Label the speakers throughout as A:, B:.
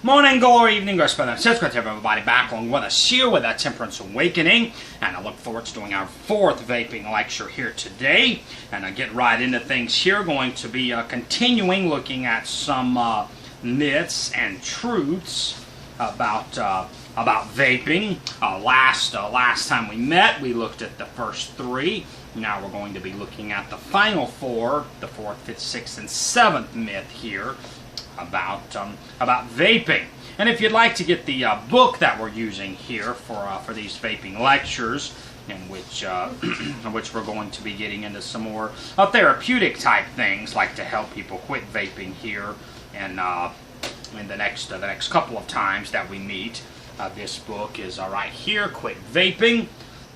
A: Morning, glory, evening, grace, brother, sister, everybody back along with us here with that Temperance Awakening. And I look forward to doing our fourth vaping lecture here today. And I get right into things here. Going to be continuing looking at some myths and truths about vaping. Last time we met, we looked at the first three. Now we're going to be looking at the final four, the fourth, fifth, sixth, and seventh myth here about vaping. And if you'd like to get the book that we're using here for these vaping lectures, in which we're going to be getting into some more therapeutic type things, like to help people quit vaping here, and in the next couple of times that we meet. This book is right here, Quit Vaping.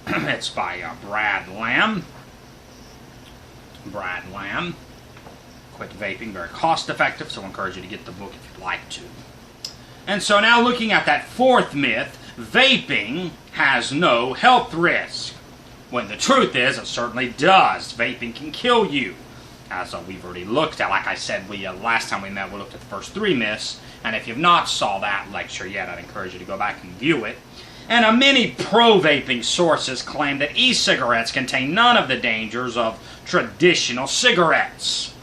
A: It's by Brad Lamb. Quit Vaping, very cost effective, so I encourage you to get the book if you'd like to. And so now looking at that fourth myth, vaping has no health risk. When the truth is, it certainly does. Vaping can kill you. As we've already looked at, like I said, last time we met, we looked at the first three myths. And if you've not saw that lecture yet, I'd encourage you to go back and view it. And many pro-vaping sources claim that e-cigarettes contain none of the dangers of traditional cigarettes.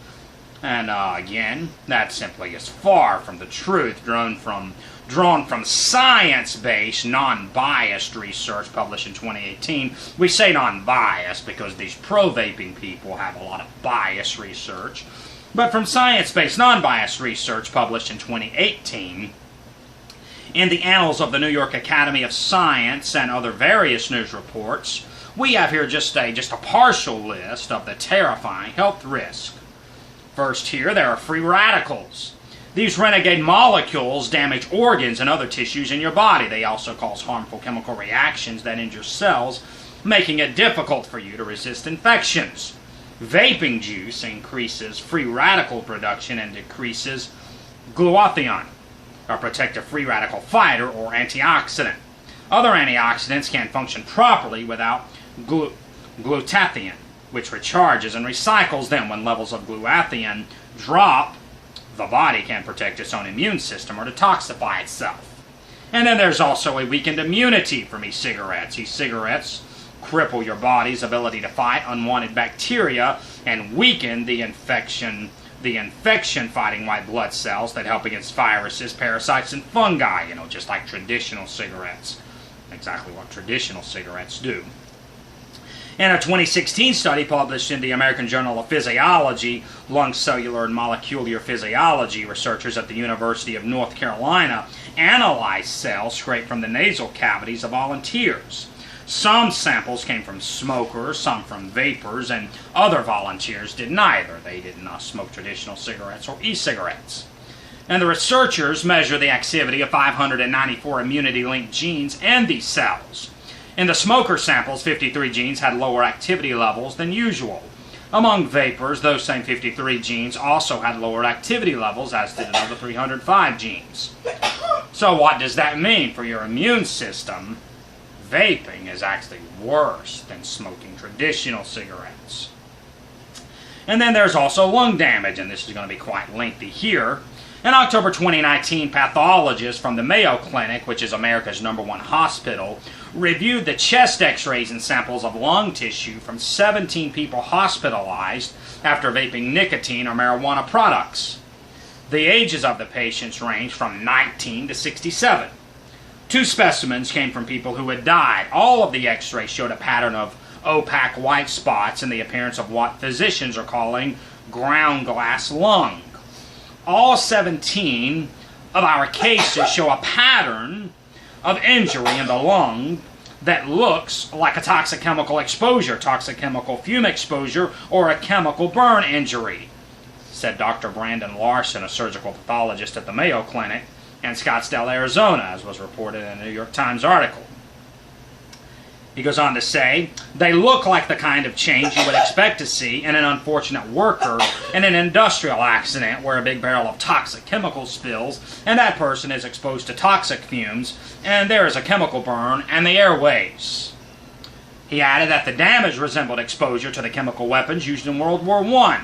A: And again, that simply is far from the truth, drawn from science-based, non-biased research published in 2018. We say non-biased because these pro-vaping people have a lot of biased research. But from science-based, non-biased research published in 2018, in the Annals of the New York Academy of Science and other various news reports, we have here just a partial list of the terrifying health risks. First here, there are free radicals. These renegade molecules damage organs and other tissues in your body. They also cause harmful chemical reactions that injure cells, making it difficult for you to resist infections. Vaping juice increases free radical production and decreases glutathione, a protective free radical fighter or antioxidant. Other antioxidants can't function properly without glutathione, which recharges and recycles them. When levels of glutathione drop, the body can protect its own immune system or detoxify itself. And then there's also a weakened immunity from e-cigarettes. E-cigarettes cripple your body's ability to fight unwanted bacteria and weaken the infection-fighting white blood cells that help against viruses, parasites, and fungi, just like traditional cigarettes. Exactly what traditional cigarettes do. In a 2016 study published in the American Journal of Physiology, Lung Cellular and Molecular Physiology, researchers at the University of North Carolina analyzed cells scraped from the nasal cavities of volunteers. Some samples came from smokers, some from vapors, and other volunteers did neither. They didn't smoke traditional cigarettes or e-cigarettes. And the researchers measured the activity of 594 immunity-linked genes in these cells. In the smoker samples, 53 genes had lower activity levels than usual. Among vapors, those same 53 genes also had lower activity levels, as did another 305 genes. So what does that mean for your immune system? Vaping is actually worse than smoking traditional cigarettes. And then there's also lung damage, and this is going to be quite lengthy here. In October 2019, pathologists from the Mayo Clinic, which is America's #1 hospital, reviewed the chest x-rays and samples of lung tissue from 17 people hospitalized after vaping nicotine or marijuana products. The ages of the patients ranged from 19 to 67. 2 specimens came from people who had died. All of the x-rays showed a pattern of opaque white spots and the appearance of what physicians are calling ground glass lung. All 17 of our cases show a pattern of injury in the lung that looks like a toxic chemical exposure, toxic chemical fume exposure, or a chemical burn injury, said Dr. Brandon Larson, a surgical pathologist at the Mayo Clinic in Scottsdale, Arizona, as was reported in a New York Times article. He goes on to say, they look like the kind of change you would expect to see in an unfortunate worker in an industrial accident where a big barrel of toxic chemicals spills and that person is exposed to toxic fumes and there is a chemical burn and the airways. He added that the damage resembled exposure to the chemical weapons used in World War I.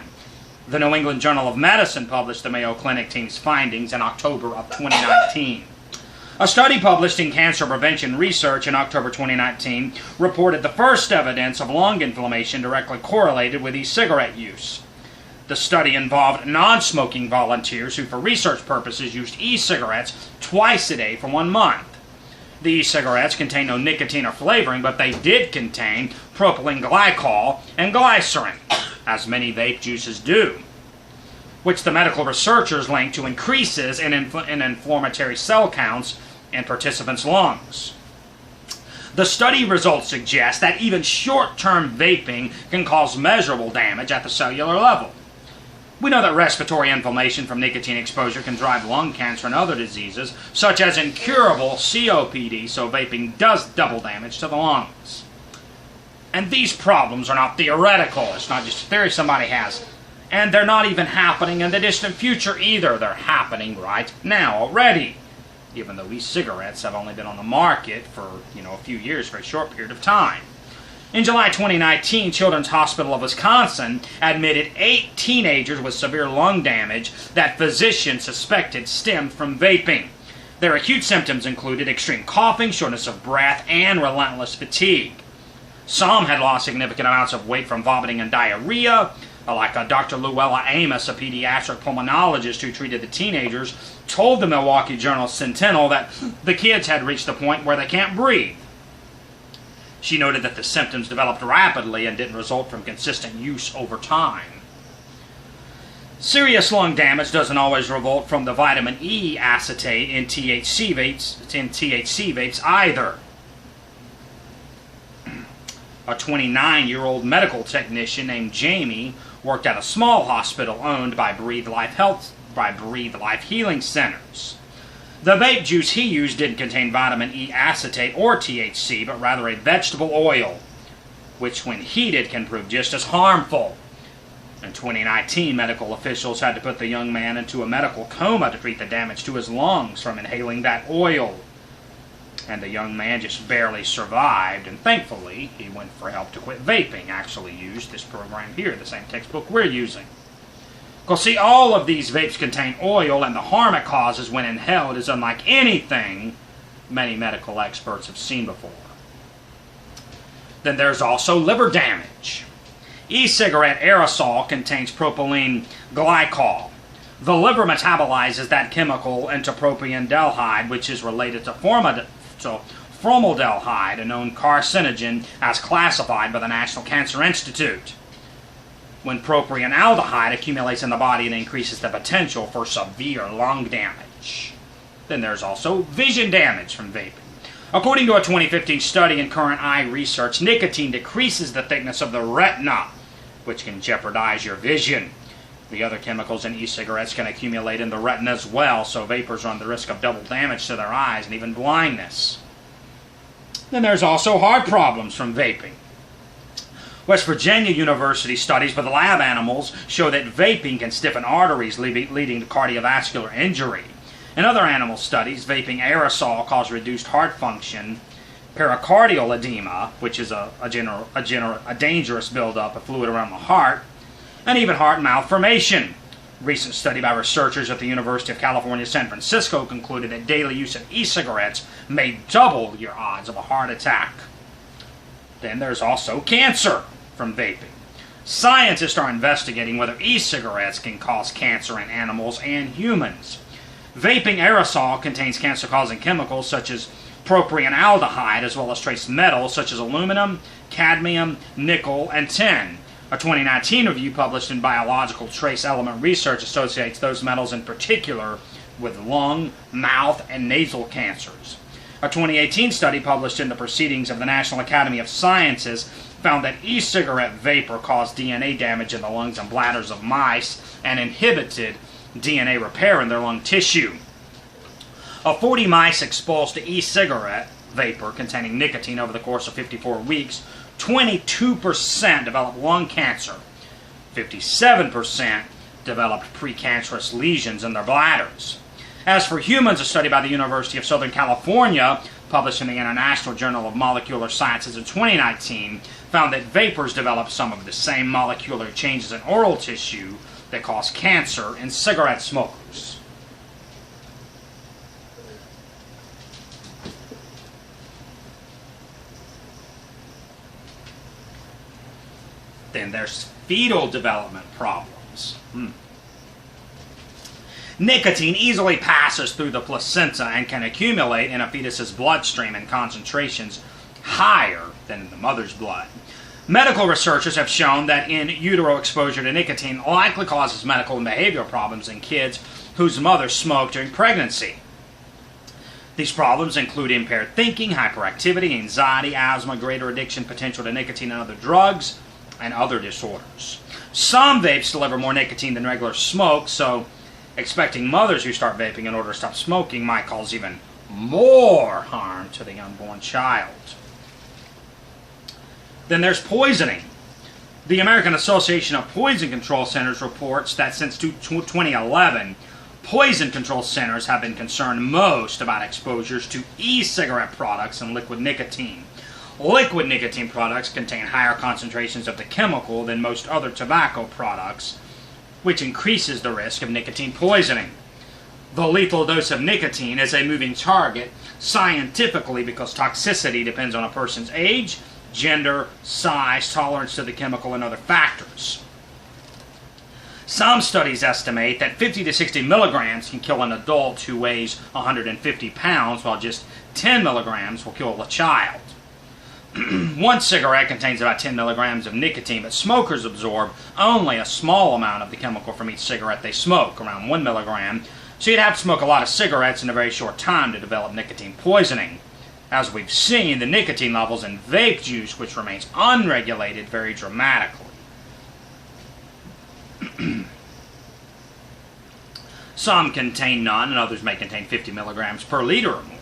A: The New England Journal of Medicine published the Mayo Clinic team's findings in October of 2019. A study published in Cancer Prevention Research in October 2019 reported the first evidence of lung inflammation directly correlated with e-cigarette use. The study involved non-smoking volunteers who, for research purposes, used e-cigarettes twice a day for 1 month. The e-cigarettes contain no nicotine or flavoring, but they did contain propylene glycol and glycerin, as many vape juices do, which the medical researchers linked to increases in inflammatory cell counts in participants' lungs. The study results suggest that even short-term vaping can cause measurable damage at the cellular level. We know that respiratory inflammation from nicotine exposure can drive lung cancer and other diseases, such as incurable COPD, so vaping does double damage to the lungs. And these problems are not theoretical. It's not just a theory somebody has. And they're not even happening in the distant future either. They're happening right now already, even though e-cigarettes have only been on the market for, a few years, for a short period of time. In July 2019, Children's Hospital of Wisconsin admitted 8 teenagers with severe lung damage that physicians suspected stemmed from vaping. Their acute symptoms included extreme coughing, shortness of breath, and relentless fatigue. Some had lost significant amounts of weight from vomiting and diarrhea, like Dr. Luella Amos, a pediatric pulmonologist who treated the teenagers, told the Milwaukee Journal-Sentinel that the kids had reached the point where they can't breathe. She noted that the symptoms developed rapidly and didn't result from consistent use over time. Serious lung damage doesn't always result from the vitamin E acetate in THC vapes either. A 29-year-old medical technician named Jamie worked at a small hospital owned by Breathe Life Healing Centers. The vape juice he used didn't contain vitamin E acetate or THC, but rather a vegetable oil, which when heated can prove just as harmful. In 2019, medical officials had to put the young man into a medical coma to treat the damage to his lungs from inhaling that oil. And the young man just barely survived, and thankfully, he went for help to quit vaping. Actually used this program here, the same textbook we're using. Because see, all of these vapes contain oil, and the harm it causes when inhaled is unlike anything many medical experts have seen before. Then there's also liver damage. E-cigarette aerosol contains propylene glycol. The liver metabolizes that chemical into propionaldehyde, which is related to formaldehyde, a known carcinogen as classified by the National Cancer Institute. When propionaldehyde accumulates in the body, it increases the potential for severe lung damage. Then there's also vision damage from vaping. According to a 2015 study in Current Eye Research, nicotine decreases the thickness of the retina, which can jeopardize your vision. The other chemicals in e-cigarettes can accumulate in the retina as well, so vapors run the risk of double damage to their eyes and even blindness. Then there's also heart problems from vaping. West Virginia University studies with lab animals show that vaping can stiffen arteries, leading to cardiovascular injury. In other animal studies, vaping aerosol caused reduced heart function, pericardial edema, which is a dangerous buildup of fluid around the heart, and even heart malformation. A recent study by researchers at the University of California, San Francisco concluded that daily use of e-cigarettes may double your odds of a heart attack. Then there's also cancer from vaping. Scientists are investigating whether e-cigarettes can cause cancer in animals and humans. Vaping aerosol contains cancer-causing chemicals such as propionaldehyde, as well as trace metals such as aluminum, cadmium, nickel, and tin. A 2019 review published in Biological Trace Element Research associates those metals in particular with lung, mouth, and nasal cancers. A 2018 study published in the Proceedings of the National Academy of Sciences found that e-cigarette vapor caused DNA damage in the lungs and bladders of mice and inhibited DNA repair in their lung tissue. Of 40 mice exposed to e-cigarette vapor containing nicotine over the course of 54 weeks, 22% developed lung cancer. 57% developed precancerous lesions in their bladders. As for humans, a study by the University of Southern California, published in the International Journal of Molecular Sciences in 2019, found that vapors develop some of the same molecular changes in oral tissue that cause cancer in cigarette smokers. Then there's fetal development problems. Nicotine easily passes through the placenta and can accumulate in a fetus's bloodstream in concentrations higher than in the mother's blood. Medical researchers have shown that in utero exposure to nicotine likely causes medical and behavioral problems in kids whose mothers smoked during pregnancy. These problems include impaired thinking, hyperactivity, anxiety, asthma, greater addiction potential to nicotine and other drugs, and other disorders. Some vapes deliver more nicotine than regular smoke, so expecting mothers who start vaping in order to stop smoking might cause even more harm to the unborn child. Then there's poisoning. The American Association of Poison Control Centers reports that since 2011, poison control centers have been concerned most about exposures to e-cigarette products and liquid nicotine. Liquid nicotine products contain higher concentrations of the chemical than most other tobacco products, which increases the risk of nicotine poisoning. The lethal dose of nicotine is a moving target scientifically because toxicity depends on a person's age, gender, size, tolerance to the chemical, and other factors. Some studies estimate that 50 to 60 milligrams can kill an adult who weighs 150 pounds, while just 10 milligrams will kill a child. One cigarette contains about 10 milligrams of nicotine, but smokers absorb only a small amount of the chemical from each cigarette they smoke, around 1 milligram, so you'd have to smoke a lot of cigarettes in a very short time to develop nicotine poisoning. As we've seen, the nicotine levels in vape juice, which remains unregulated, vary dramatically. Some contain none, and others may contain 50 milligrams per liter or more.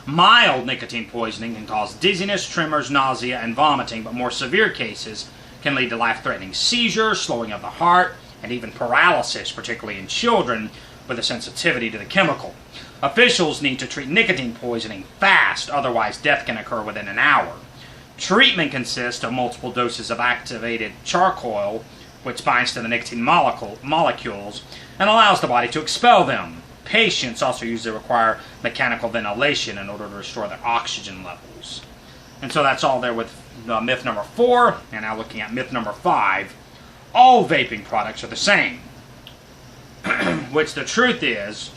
A: Mild nicotine poisoning can cause dizziness, tremors, nausea, and vomiting, but more severe cases can lead to life-threatening seizures, slowing of the heart, and even paralysis, particularly in children with a sensitivity to the chemical. Officials need to treat nicotine poisoning fast, otherwise death can occur within an hour. Treatment consists of multiple doses of activated charcoal, which binds to the nicotine molecules and allows the body to expel them. Patients also usually require mechanical ventilation in order to restore their oxygen levels. And so that's all there with myth number 4, and now looking at myth number 5. All vaping products are the same. Which the truth is,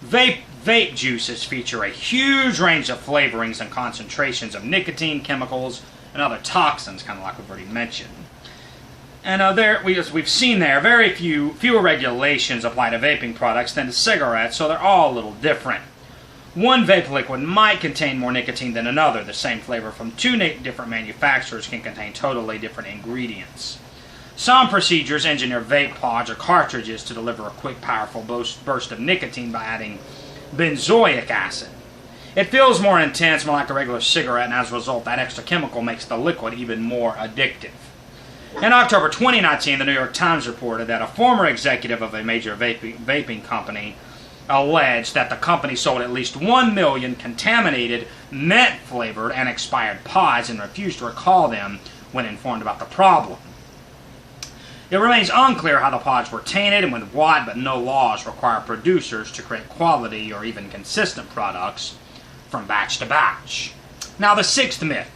A: vape juices feature a huge range of flavorings and concentrations of nicotine, chemicals, and other toxins, kind of like we've already mentioned. And as we've seen there, very fewer regulations apply to vaping products than to cigarettes, so they're all a little different. One vape liquid might contain more nicotine than another. The same flavor from two different manufacturers can contain totally different ingredients. Some procedures engineer vape pods or cartridges to deliver a quick, powerful burst of nicotine by adding benzoic acid. It feels more intense, more like a regular cigarette, and as a result, that extra chemical makes the liquid even more addictive. In October 2019, the New York Times reported that a former executive of a major vaping company alleged that the company sold at least 1 million contaminated, mint-flavored, and expired pods and refused to recall them when informed about the problem. It remains unclear how the pods were tainted and with what, but no laws require producers to create quality or even consistent products from batch to batch. Now, the 6th myth.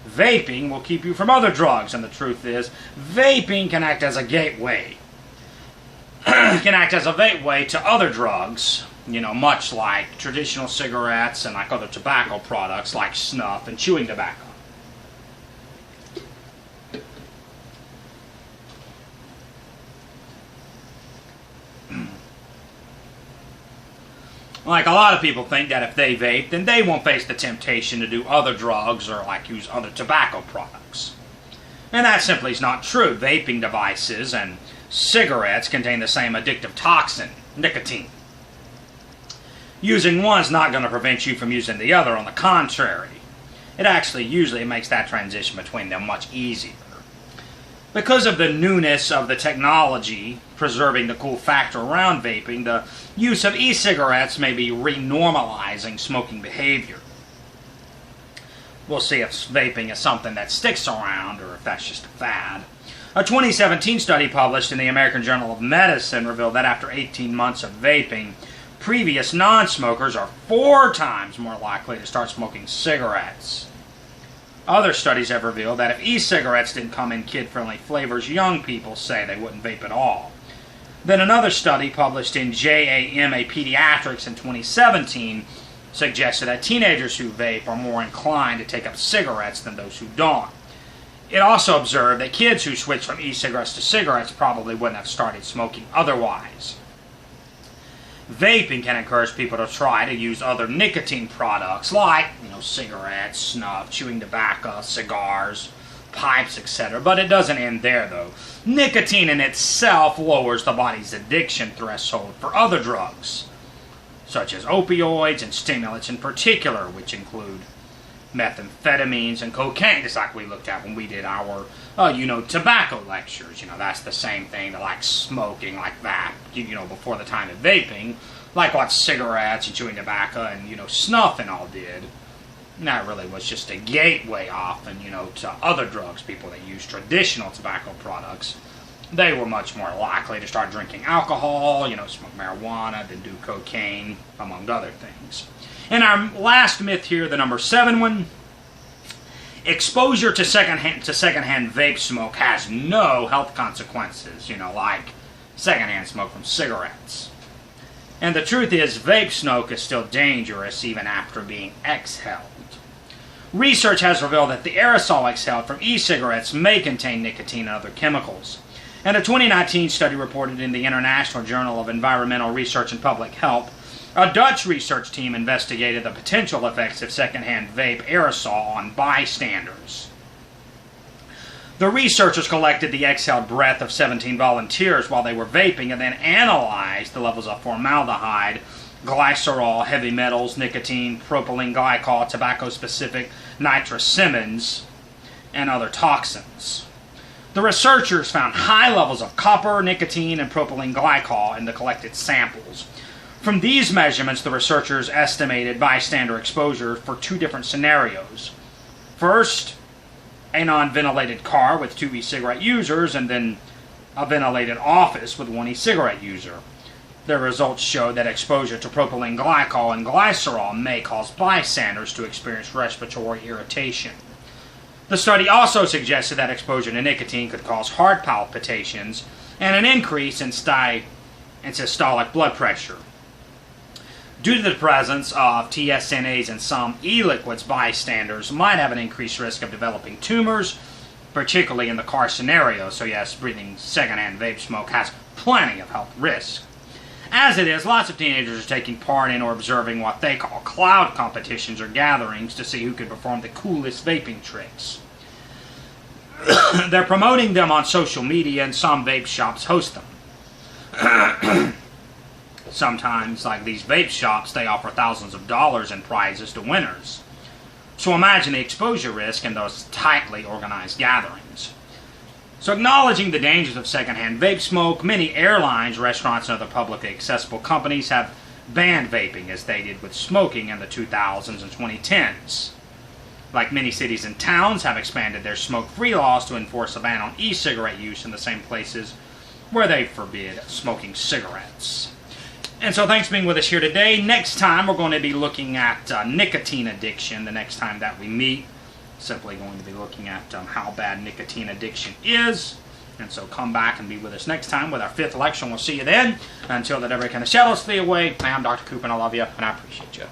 A: Vaping will keep you from other drugs, and the truth is, vaping can act as a gateway. Can act as a gateway to other drugs, much like traditional cigarettes and like other tobacco products like snuff and chewing tobacco. Like, a lot of people think that if they vape, then they won't face the temptation to do other drugs or like use other tobacco products. And that simply is not true. Vaping devices and cigarettes contain the same addictive toxin, nicotine. Using one is not going to prevent you from using the other. On the contrary, it actually usually makes that transition between them much easier. Because of the newness of the technology preserving the cool factor around vaping, the use of e-cigarettes may be renormalizing smoking behavior. We'll see if vaping is something that sticks around or if that's just a fad. A 2017 study published in the American Journal of Medicine revealed that after 18 months of vaping, previous non-smokers are 4 times more likely to start smoking cigarettes. Other studies have revealed that if e-cigarettes didn't come in kid-friendly flavors, young people say they wouldn't vape at all. Then another study published in JAMA Pediatrics in 2017 suggested that teenagers who vape are more inclined to take up cigarettes than those who don't. It also observed that kids who switch from e-cigarettes to cigarettes probably wouldn't have started smoking otherwise. Vaping can encourage people to try to use other nicotine products like, cigarettes, snuff, chewing tobacco, cigars, pipes, etc. But it doesn't end there, though. Nicotine in itself lowers the body's addiction threshold for other drugs, such as opioids and stimulants in particular, which include methamphetamines and cocaine, just like we looked at when we did our, tobacco lectures. That's the same thing, like smoking, like that, before the time of vaping, like what cigarettes and chewing tobacco and, snuff and all did. And that really was just a gateway often, to other drugs. People that use traditional tobacco products, they were much more likely to start drinking alcohol, smoke marijuana, than do cocaine, among other things. And our last myth here, the number 7 one, exposure to secondhand vape smoke has no health consequences, like secondhand smoke from cigarettes. And the truth is, vape smoke is still dangerous even after being exhaled. Research has revealed that the aerosol exhaled from e-cigarettes may contain nicotine and other chemicals. And a 2019 study reported in the International Journal of Environmental Research and Public Health, a Dutch research team investigated the potential effects of secondhand vape aerosol on bystanders. The researchers collected the exhaled breath of 17 volunteers while they were vaping and then analyzed the levels of formaldehyde, glycerol, heavy metals, nicotine, propylene glycol, tobacco-specific nitrosamines, and other toxins. The researchers found high levels of copper, nicotine, and propylene glycol in the collected samples. From these measurements, the researchers estimated bystander exposure for 2 different scenarios. First, a non-ventilated car with 2 e-cigarette users, and then a ventilated office with 1 e-cigarette user. Their results showed that exposure to propylene glycol and glycerol may cause bystanders to experience respiratory irritation. The study also suggested that exposure to nicotine could cause heart palpitations and an increase in systolic blood pressure. Due to the presence of TSNAs in some e-liquids, bystanders might have an increased risk of developing tumors, particularly in the car scenario. So yes, breathing secondhand vape smoke has plenty of health risk. As it is, lots of teenagers are taking part in or observing what they call cloud competitions or gatherings to see who can perform the coolest vaping tricks. They're promoting them on social media, and some vape shops host them. Sometimes, like these vape shops, they offer thousands of dollars in prizes to winners. So imagine the exposure risk in those tightly organized gatherings. So acknowledging the dangers of secondhand vape smoke, many airlines, restaurants, and other publicly accessible companies have banned vaping, as they did with smoking in the 2000s and 2010s. Like many cities and towns have expanded their smoke-free laws to enforce a ban on e-cigarette use in the same places where they forbid smoking cigarettes. And so thanks for being with us here today. Next time we're going to be looking at nicotine addiction the next time that we meet. Simply going to be looking at how bad nicotine addiction is. And so come back and be with us next time with our 5th lecture, and we'll see you then. Until that ever kind of shadows flee away, I'm Dr. Cooper, and I love you, and I appreciate you.